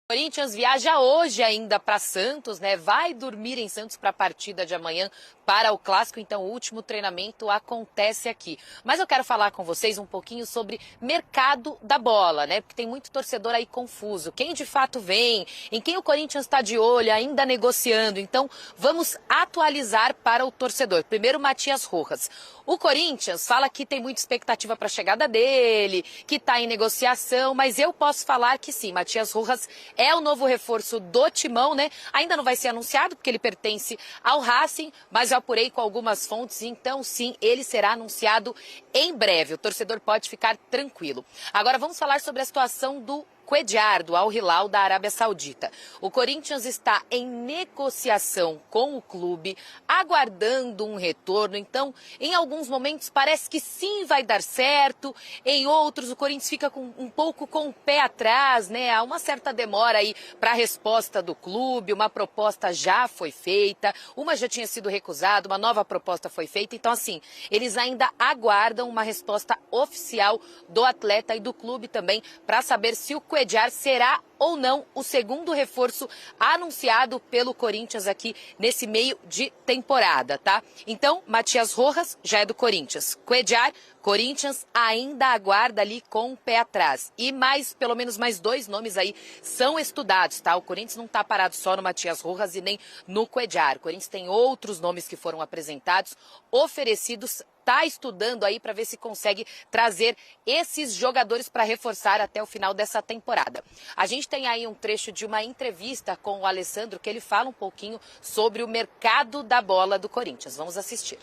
Corinthians viaja hoje ainda para Santos, né? Vai dormir em Santos para a partida de amanhã para o Clássico, então o último treinamento acontece aqui. Mas eu quero falar com vocês um pouquinho sobre mercado da bola, né? Porque tem muito torcedor aí confuso. Quem de fato vem, em quem o Corinthians está de olho, ainda negociando. Então vamos atualizar para o torcedor. Primeiro, Matias Rojas. O Corinthians fala que tem muita expectativa para a chegada dele, que está em negociação, mas eu posso falar que sim, Matias Rojas é o novo reforço do Timão, né? Ainda não vai ser anunciado porque ele pertence ao Racing, mas eu apurei com algumas fontes, então sim, ele será anunciado em breve. O torcedor pode ficar tranquilo. Agora vamos falar sobre a situação do Cuéllar, do Al Hilal da Arábia Saudita. O Corinthians está em negociação com o clube, aguardando um retorno. Então, em alguns momentos parece que sim vai dar certo, em outros o Corinthians fica um pouco com o pé atrás, né? Há uma certa demora aí para a resposta do clube, uma proposta já foi feita, uma já tinha sido recusada, uma nova proposta foi feita. Então, assim, eles ainda aguardam uma resposta oficial do atleta e do clube também para saber se o Cuéllar será ou não o segundo reforço anunciado pelo Corinthians aqui nesse meio de temporada, tá? Então, Matias Rojas já é do Corinthians. Cuéllar, Corinthians ainda aguarda ali com o pé atrás. E pelo menos mais dois nomes aí são estudados, tá? O Corinthians não está parado só no Matias Rojas e nem no Cuéllar. O Corinthians tem outros nomes que foram apresentados, oferecidos, está estudando aí para ver se consegue trazer esses jogadores para reforçar até o final dessa temporada. A gente tem aí um trecho de uma entrevista com o Alessandro que ele fala um pouquinho sobre o mercado da bola do Corinthians. Vamos assistir.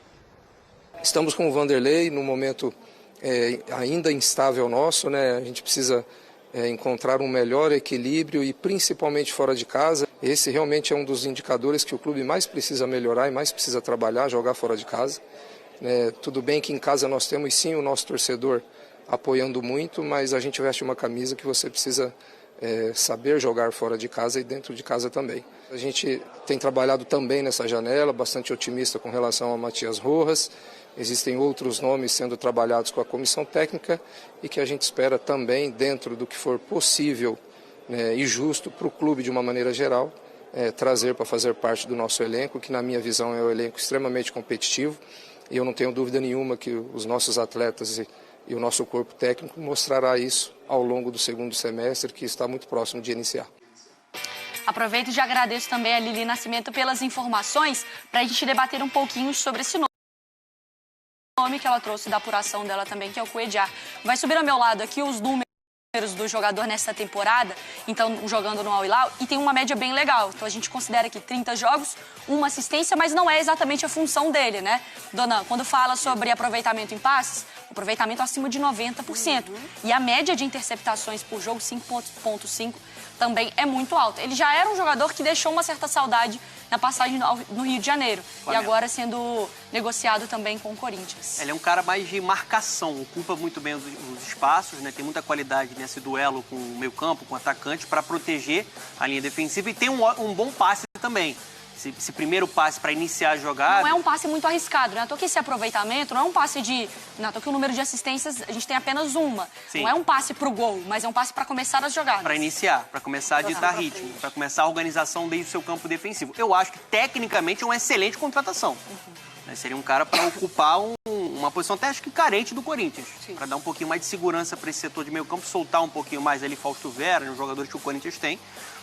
Estamos com o Vanderlei no momento ainda instável nosso, né? A gente precisa encontrar um melhor equilíbrio e principalmente fora de casa. Esse realmente é um dos indicadores que o clube mais precisa melhorar e mais precisa trabalhar, jogar fora de casa. Tudo bem que em casa nós temos sim o nosso torcedor apoiando muito, mas a gente veste uma camisa que você precisa saber jogar fora de casa e dentro de casa também. A gente tem trabalhado também nessa janela, bastante otimista com relação ao Matias Rojas. Existem outros nomes sendo trabalhados com a comissão técnica e que a gente espera também, dentro do que for possível e justo para o clube de uma maneira geral, trazer para fazer parte do nosso elenco, que na minha visão é um elenco extremamente competitivo. E eu não tenho dúvida nenhuma que os nossos atletas e o nosso corpo técnico mostrará isso ao longo do segundo semestre, que está muito próximo de iniciar. Aproveito e já agradeço também a Lili Nascimento pelas informações para a gente debater um pouquinho sobre esse nome que ela trouxe da apuração dela também, que é o Cuéllar. Vai subir ao meu lado aqui os números do jogador nesta temporada, então jogando no Al Hilal, e tem uma média bem legal. Então a gente considera que 30 jogos, uma assistência, mas não é exatamente a função dele, né? Dona, quando fala sobre aproveitamento em passes, aproveitamento acima de 90%. E a média de interceptações por jogo, 5,5, também é muito alta. Ele já era um jogador que deixou uma certa saudade na passagem no Rio de Janeiro. E agora sendo negociado também com o Corinthians. Ele é um cara mais de marcação, ocupa muito bem os espaços, né? Tem muita qualidade nesse duelo com o meio-campo, com o atacante, para proteger a linha defensiva e tem um bom passe também. Esse primeiro passe para iniciar a jogada... Não é um passe muito arriscado, né? Que esse aproveitamento não é um passe de... que o número de assistências, a gente tem apenas uma. Sim. Não é um passe para o gol, mas é um passe para começar as jogadas. Para iniciar, para começar a ditar ritmo, para começar a organização desde o seu campo defensivo. Eu acho que, tecnicamente, é uma excelente contratação. Seria um cara para ocupar uma posição até acho que carente do Corinthians. Para dar um pouquinho mais de segurança para esse setor de meio campo, soltar um pouquinho mais ali Fausto Vera, os jogadores que o Corinthians tem.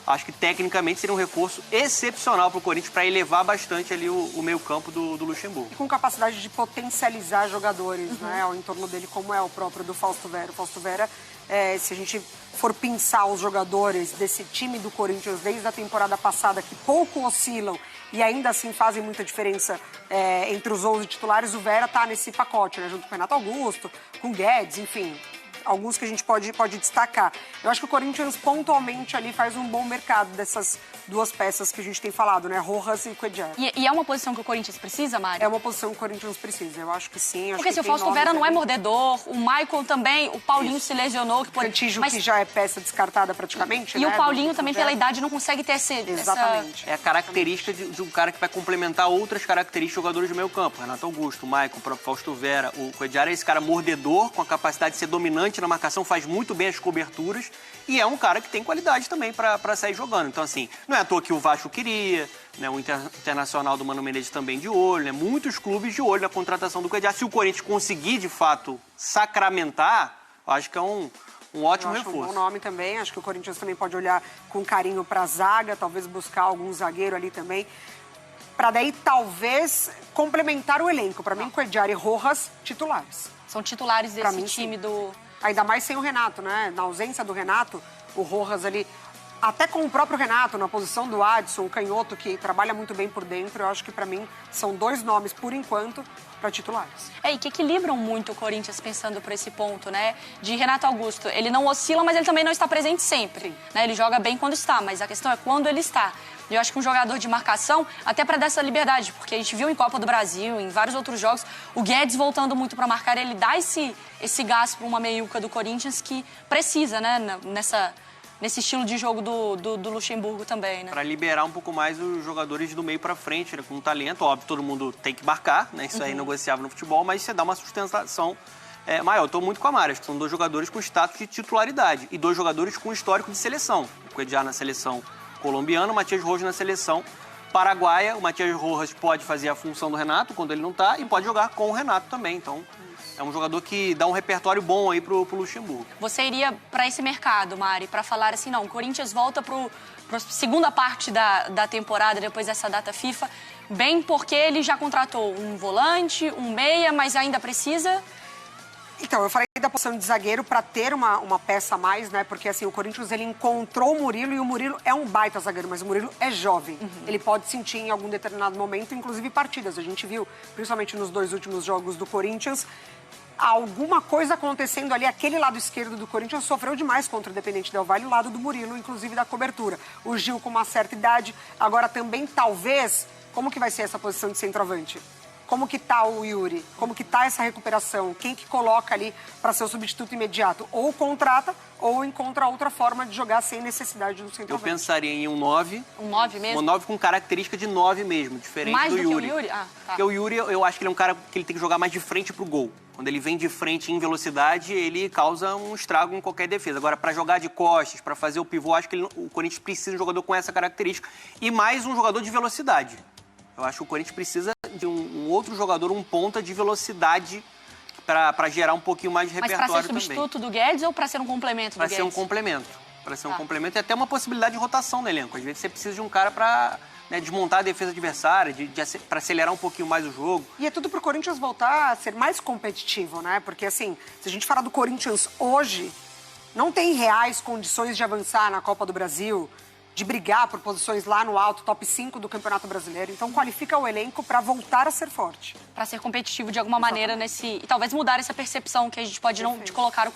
Acho que tecnicamente seria um reforço excepcional para o Corinthians para elevar bastante ali o meio campo do Luxemburgo. E com capacidade de potencializar jogadores, né, ao entorno dele, como é o próprio do Fausto Vera. O Fausto Vera, se a gente for pensar os jogadores desse time do Corinthians desde a temporada passada, que pouco oscilam e ainda assim fazem muita diferença entre os 11 titulares, o Vera está nesse pacote, né, junto com o Renato Augusto, com o Guedes, enfim... Alguns que a gente pode destacar. Eu acho que o Corinthians pontualmente ali faz um bom mercado duas peças que a gente tem falado, né? Rojas e Cuéllar. E é uma posição que o Corinthians precisa, Mari? É uma posição que o Corinthians precisa, eu acho que sim. Porque se o Fausto Vera não é mordedor, o Michael também, o Paulinho se lesionou. O Cantígio, que já é peça descartada praticamente, E né? o Paulinho também, pela idade, não consegue ter Exatamente. É a característica de um cara que vai complementar outras características de jogadores do meio campo. Renato Augusto, o Michael, o próprio Fausto Vera, o Cuéllar é esse cara mordedor, com a capacidade de ser dominante na marcação, faz muito bem as coberturas e é um cara que tem qualidade também para sair jogando. Então, assim, não é à toa que o Vasco queria, né? O Internacional do Mano Menezes também de olho, né? Muitos clubes de olho na contratação do Cuéllar. Se o Corinthians conseguir, de fato, sacramentar, acho que é um ótimo reforço. Um bom nome também. Acho que o Corinthians também pode olhar com carinho para a zaga, talvez buscar algum zagueiro ali também, para daí talvez complementar o elenco. Para mim, Cuéllar e Rojas, titulares. São titulares desse mim, time sim. do... Ainda mais sem o Renato, né? Na ausência do Renato, o Rojas ali, até com o próprio Renato, na posição do Adson, o canhoto, que trabalha muito bem por dentro, eu acho que para mim são dois nomes, por enquanto, para titulares. E que equilibram muito o Corinthians pensando por esse ponto, né? De Renato Augusto, ele não oscila, mas ele também não está presente sempre, né? Ele joga bem quando está, mas a questão é quando ele está. E eu acho que um jogador de marcação, até para dar essa liberdade, porque a gente viu em Copa do Brasil, em vários outros jogos, o Guedes voltando muito para marcar, ele dá esse gás para uma meiuca do Corinthians que precisa, né? Nesse estilo de jogo do Luxemburgo também, né? Para liberar um pouco mais os jogadores do meio para frente, né? Com talento, óbvio, todo mundo tem que marcar, né? Isso é inegociável no futebol, mas você dá uma sustentação maior. Eu estou muito com a Mari, acho que são dois jogadores com status de titularidade e dois jogadores com histórico de seleção. O Cuéllar na seleção colombiana, o Matias Rojas na seleção paraguaia. O Matias Rojas pode fazer a função do Renato quando ele não está e pode jogar com o Renato também. Então, é um jogador que dá um repertório bom aí pro Luxemburgo. Você iria para esse mercado, Mari, para falar assim, não, o Corinthians volta para a segunda parte da temporada, depois dessa data FIFA, bem porque ele já contratou um volante, um meia, mas ainda precisa... Então, eu falei da posição de zagueiro para ter uma peça a mais, né? Porque, assim, o Corinthians, ele encontrou o Murilo e o Murilo é um baita zagueiro, mas o Murilo é jovem. Ele pode sentir em algum determinado momento, inclusive partidas. A gente viu, principalmente nos 2 últimos jogos do Corinthians, alguma coisa acontecendo ali. Aquele lado esquerdo do Corinthians sofreu demais contra o Independente Del Valle, o lado do Murilo, inclusive da cobertura. O Gil com uma certa idade, agora também, talvez, como que vai ser essa posição de centroavante? Como que tá o Yuri? Como que tá essa recuperação? Quem que coloca ali para ser o substituto imediato? Ou contrata, ou encontra outra forma de jogar sem necessidade do centroavante. Eu pensaria em um 9. Um 9 mesmo? Um 9 com característica de 9 mesmo, diferente mais do Yuri. Que o Yuri? Ah, tá. Porque o Yuri, eu acho que ele é um cara que ele tem que jogar mais de frente pro gol. Quando ele vem de frente em velocidade, ele causa um estrago em qualquer defesa. Agora, para jogar de costas, para fazer o pivô, acho que o Corinthians precisa de um jogador com essa característica. E mais um jogador de velocidade. Eu acho que o Corinthians precisa de um outro jogador, um ponta de velocidade para gerar um pouquinho mais de repertório também. Mas para ser substituto do Guedes ou para ser um complemento do Guedes? Para ser um complemento. Para ser um complemento e até uma possibilidade de rotação no elenco. Às vezes você precisa de um cara para desmontar a defesa adversária, para acelerar um pouquinho mais o jogo. E é tudo pro Corinthians voltar a ser mais competitivo, né? Porque, assim, se a gente falar do Corinthians hoje, não tem reais condições de avançar na Copa do Brasil, de brigar por posições lá no alto, top 5 do Campeonato Brasileiro. Então, qualifica o elenco para voltar a ser forte. Para ser competitivo de alguma maneira nesse... E talvez mudar essa percepção que a gente pode não de colocar o